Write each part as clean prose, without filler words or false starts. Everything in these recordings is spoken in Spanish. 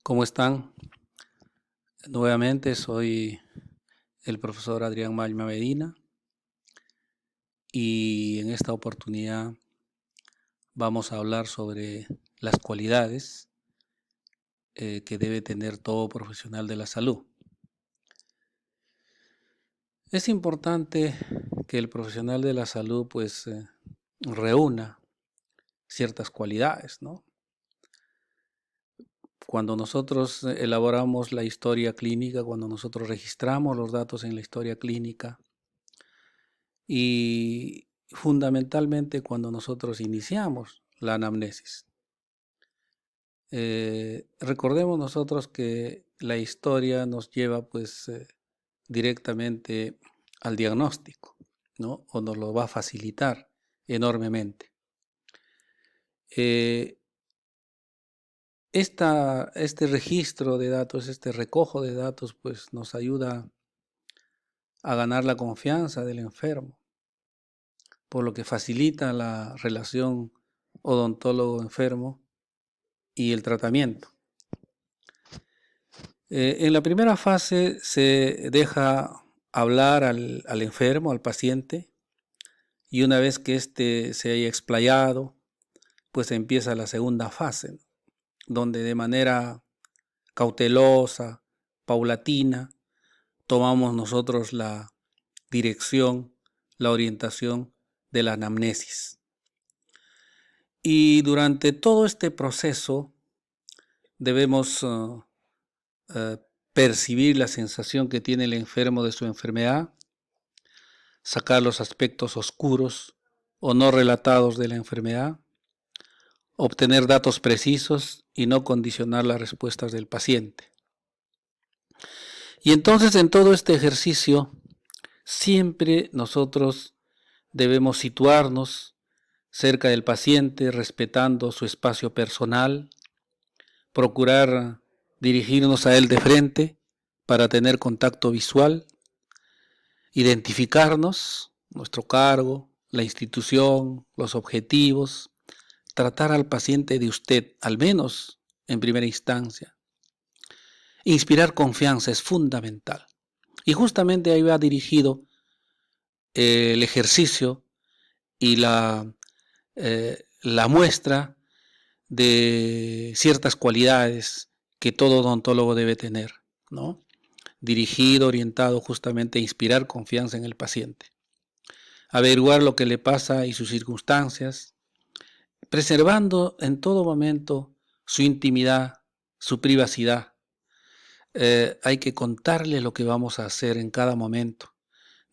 ¿Cómo están? Nuevamente soy el profesor Adrián Malma Medina y en esta oportunidad vamos a hablar sobre las cualidades que debe tener todo profesional de la salud. Es importante que el profesional de la salud reúna ciertas cualidades, ¿no? Cuando nosotros elaboramos la historia clínica, cuando nosotros registramos los datos en la historia clínica, y fundamentalmente cuando nosotros iniciamos la anamnesis. Recordemos nosotros que la historia nos lleva directamente al diagnóstico, ¿no? O nos lo va a facilitar enormemente. Este registro de datos, este recojo de datos, pues nos ayuda a ganar la confianza del enfermo, por lo que facilita la relación odontólogo-enfermo y el tratamiento. En la primera fase se deja hablar al enfermo, al paciente, y una vez que éste se haya explayado, pues empieza la segunda fase, ¿no? Donde de manera cautelosa, paulatina, tomamos nosotros la dirección, la orientación de la anamnesis. Y durante todo este proceso debemos percibir la sensación que tiene el enfermo de su enfermedad, sacar los aspectos oscuros o no relatados de la enfermedad, obtener datos precisos y no condicionar las respuestas del paciente. Y entonces en todo este ejercicio siempre nosotros debemos situarnos cerca del paciente, respetando su espacio personal, procurar dirigirnos a él de frente para tener contacto visual, identificarnos, nuestro cargo, la institución, los objetivos, tratar al paciente de usted, al menos en primera instancia. Inspirar confianza es fundamental. Y justamente ahí va dirigido el ejercicio y la muestra de ciertas cualidades que todo odontólogo debe tener, ¿no? Dirigido, orientado justamente a inspirar confianza en el paciente. Averiguar lo que le pasa y sus circunstancias, preservando en todo momento su intimidad, su privacidad. Hay que contarle lo que vamos a hacer en cada momento,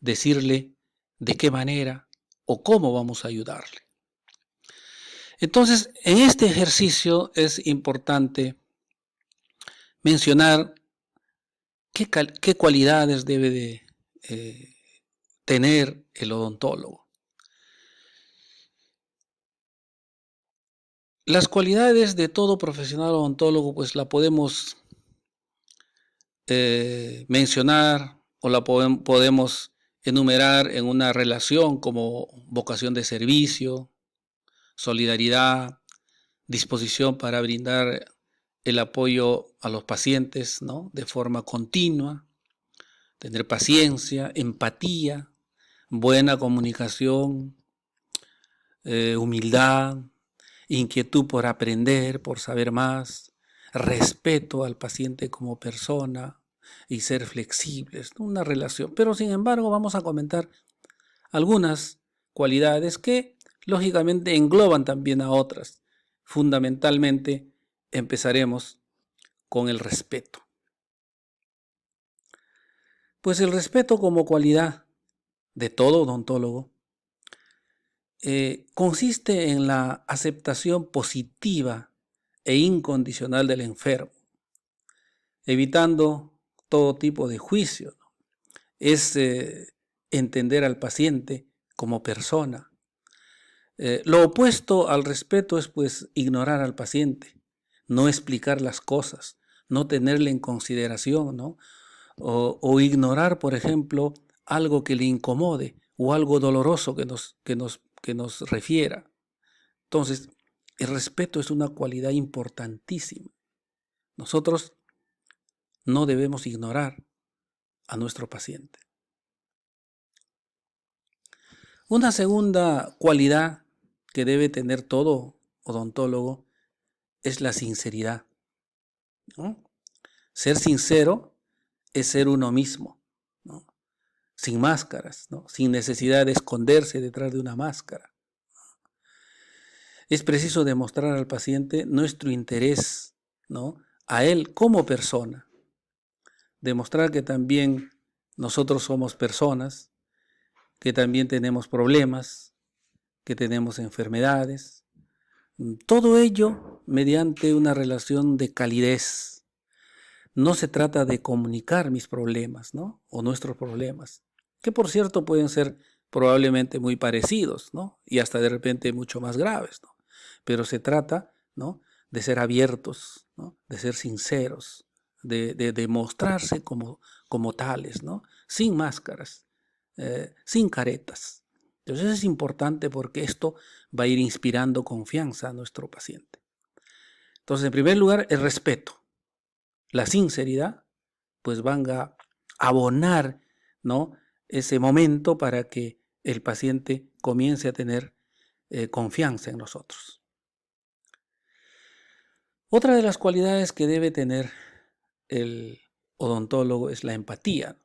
decirle de qué manera o cómo vamos a ayudarle. Entonces, en este ejercicio es importante mencionar qué cualidades debe de tener el odontólogo. Las cualidades de todo profesional odontólogo pues la podemos mencionar o la podemos enumerar en una relación como vocación de servicio, solidaridad, disposición para brindar el apoyo a los pacientes, ¿no? De forma continua, tener paciencia, empatía, buena comunicación, humildad, inquietud por aprender, por saber más, respeto al paciente como persona y ser flexibles, ¿no? Una relación. Pero sin embargo vamos a comentar algunas cualidades que lógicamente engloban también a otras. Fundamentalmente empezaremos con el respeto. Pues el respeto como cualidad de todo odontólogo consiste en la aceptación positiva e incondicional del enfermo, evitando todo tipo de juicio, ¿no? Es entender al paciente como persona. Lo opuesto al respeto es pues ignorar al paciente, no explicar las cosas, no tenerle en consideración, ¿no? O ignorar, por ejemplo, algo que le incomode o algo doloroso que nos refiera. Entonces, el respeto es una cualidad importantísima Nosotros no debemos ignorar a nuestro paciente. Una segunda cualidad que debe tener todo odontólogo es la sinceridad, ¿no? Ser sincero es ser uno mismo, ¿no? Sin máscaras, ¿no? Sin necesidad de esconderse detrás de una máscara. Es preciso demostrar al paciente nuestro interés, ¿no? A él como persona. Demostrar que también nosotros somos personas, que también tenemos problemas, que tenemos enfermedades. Todo ello mediante una relación de calidez. No se trata de comunicar mis problemas, ¿no? O nuestros problemas, que por cierto pueden ser probablemente muy parecidos, ¿no? Y hasta de repente mucho más graves, ¿no? Pero se trata, ¿no? De ser abiertos, ¿no? De ser sinceros, de mostrarse como tales, ¿no? Sin máscaras, sin caretas. Entonces es importante porque esto va a ir inspirando confianza a nuestro paciente. Entonces, en primer lugar, el respeto. La sinceridad, pues van a abonar, ¿no? Ese momento para que el paciente comience a tener confianza en nosotros. Otra de las cualidades que debe tener el odontólogo es la empatía.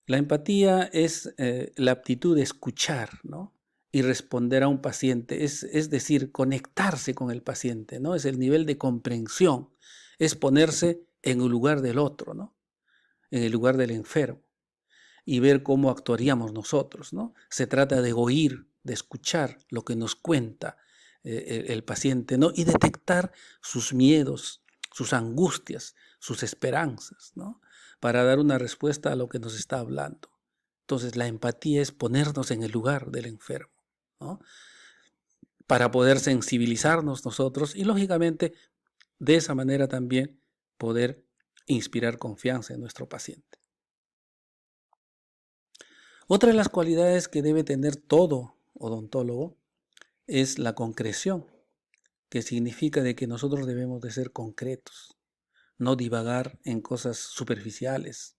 La empatía es la aptitud de escuchar, ¿no? Y responder a un paciente, es decir, conectarse con el paciente, ¿no? Es el nivel de comprensión, es ponerse en el lugar del otro, ¿no? En el lugar del enfermo y ver cómo actuaríamos nosotros, ¿no? Se trata de oír, de escuchar lo que nos cuenta el paciente, ¿no? Y detectar sus miedos, sus angustias, sus esperanzas, ¿no? Para dar una respuesta a lo que nos está hablando. Entonces, la empatía es ponernos en el lugar del enfermo, ¿no? Para poder sensibilizarnos nosotros y, lógicamente, de esa manera también poder inspirar confianza en nuestro paciente. Otra de las cualidades que debe tener todo odontólogo es la concreción, que significa de que nosotros debemos de ser concretos, no divagar en cosas superficiales,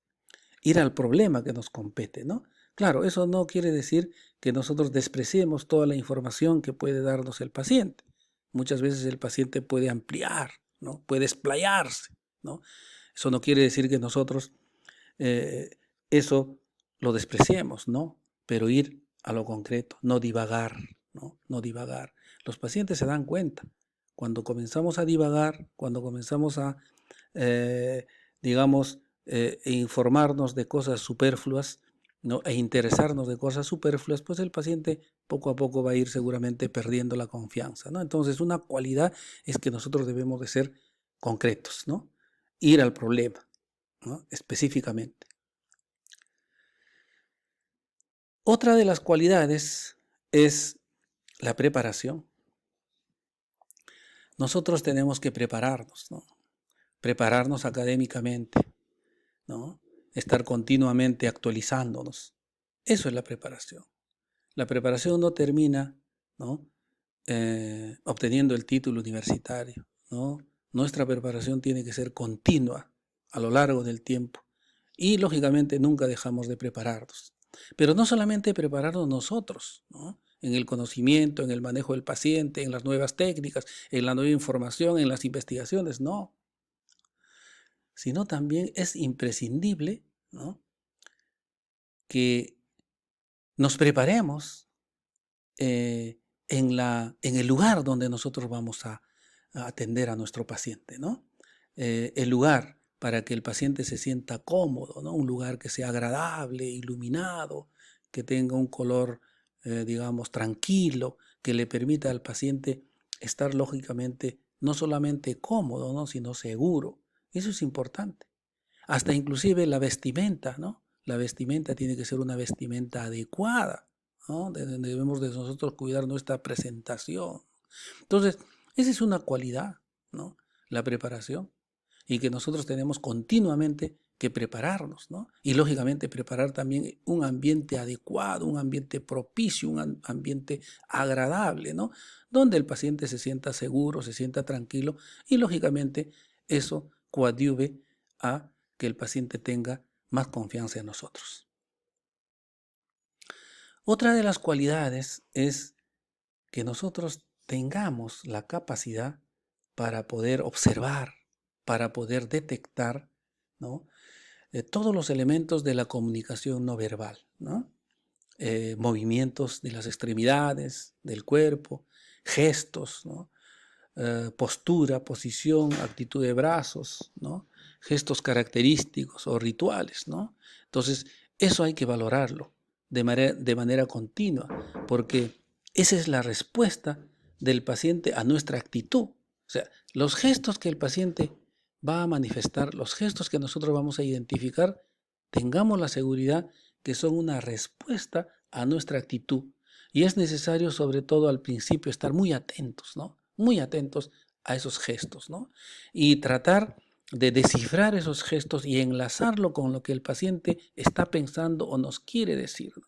ir al problema que nos compete, ¿no? Claro, eso no quiere decir que nosotros despreciemos toda la información que puede darnos el paciente. Muchas veces el paciente puede ampliar, ¿no? Puede explayarse, ¿no? Eso no quiere decir que nosotros eso lo despreciemos, ¿no? Pero ir a lo concreto, no divagar, ¿no? No divagar. Los pacientes se dan cuenta. Cuando comenzamos a divagar, cuando comenzamos a, eh, digamos, informarnos de cosas superfluas, ¿no? E interesarnos de cosas superfluas, pues el paciente poco a poco va a ir seguramente perdiendo la confianza, ¿no? Entonces, una cualidad es que nosotros debemos de ser concretos, ¿no? Ir al problema, ¿no? Específicamente. Otra de las cualidades es la preparación. Nosotros tenemos que prepararnos, ¿no? Prepararnos académicamente, ¿no? Estar continuamente actualizándonos. Eso es la preparación. La preparación no termina, ¿no? Obteniendo el título universitario, ¿no? Nuestra preparación tiene que ser continua a lo largo del tiempo y lógicamente nunca dejamos de prepararnos. Pero no solamente prepararnos nosotros, ¿no? En el conocimiento, en el manejo del paciente, en las nuevas técnicas, en la nueva información, en las investigaciones, no. Sino también es imprescindible, ¿no? Que nos preparemos en el lugar donde nosotros vamos a atender a nuestro paciente, ¿no? El lugar para que el paciente se sienta cómodo, ¿no? Un lugar que sea agradable, iluminado, que tenga un color, digamos, tranquilo, que le permita al paciente estar lógicamente no solamente cómodo, ¿no? Sino seguro. Eso es importante. Hasta inclusive la vestimenta, ¿no? La vestimenta tiene que ser una vestimenta adecuada, ¿no? Debemos de nosotros cuidar nuestra presentación. Entonces, esa es una cualidad, ¿no? La preparación. Y que nosotros tenemos continuamente que prepararnos, ¿no? Y lógicamente preparar también un ambiente adecuado, un ambiente propicio, un ambiente agradable, ¿no? Donde el paciente se sienta seguro, se sienta tranquilo y lógicamente eso coadyuve a que el paciente tenga más confianza en nosotros. Otra de las cualidades es que nosotros tengamos la capacidad para poder observar, para poder detectar, ¿no? Todos los elementos de la comunicación no verbal, ¿no? Movimientos de las extremidades, del cuerpo, gestos, ¿no? Postura, posición, actitud de brazos, ¿no? Gestos característicos o rituales, ¿no? Entonces, eso hay que valorarlo de manera continua, porque esa es la respuesta del paciente a nuestra actitud. O sea, los gestos que el paciente va a manifestar, los gestos que nosotros vamos a identificar, tengamos la seguridad que son una respuesta a nuestra actitud. Y es necesario, sobre todo al principio, estar muy atentos, ¿no? Muy atentos a esos gestos, ¿no? Y tratar de descifrar esos gestos y enlazarlo con lo que el paciente está pensando o nos quiere decir, ¿no?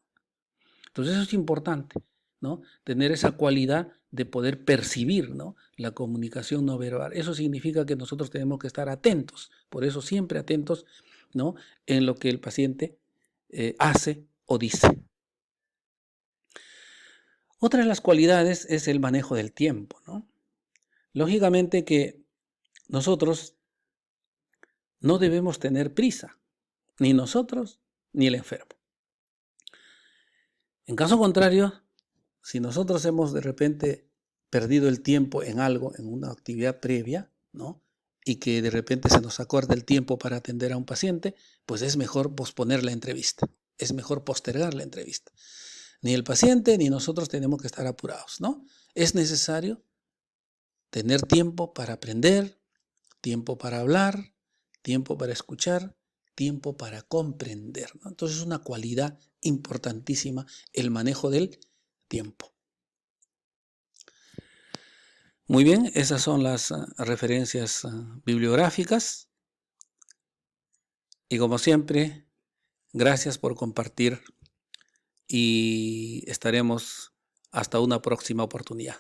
Entonces eso es importante, ¿no? Tener esa cualidad de poder percibir, ¿no? La comunicación no verbal. Eso significa que nosotros tenemos que estar atentos, por eso siempre atentos, ¿no? En lo que el paciente hace o dice. Otra de las cualidades es el manejo del tiempo, ¿no? Lógicamente que nosotros no debemos tener prisa, ni nosotros ni el enfermo. En caso contrario, si nosotros hemos de repente perdido el tiempo en algo, en una actividad previa, ¿no? Y que de repente se nos acorta el tiempo para atender a un paciente, pues es mejor posponer la entrevista, es mejor postergar la entrevista. Ni el paciente ni nosotros tenemos que estar apurados, ¿no? Es necesario tener tiempo para aprender, tiempo para hablar, tiempo para escuchar, tiempo para comprender, ¿no? Entonces es una cualidad importantísima el manejo del tiempo. Muy bien, esas son las referencias bibliográficas. Y como siempre, gracias por compartir y estaremos hasta una próxima oportunidad.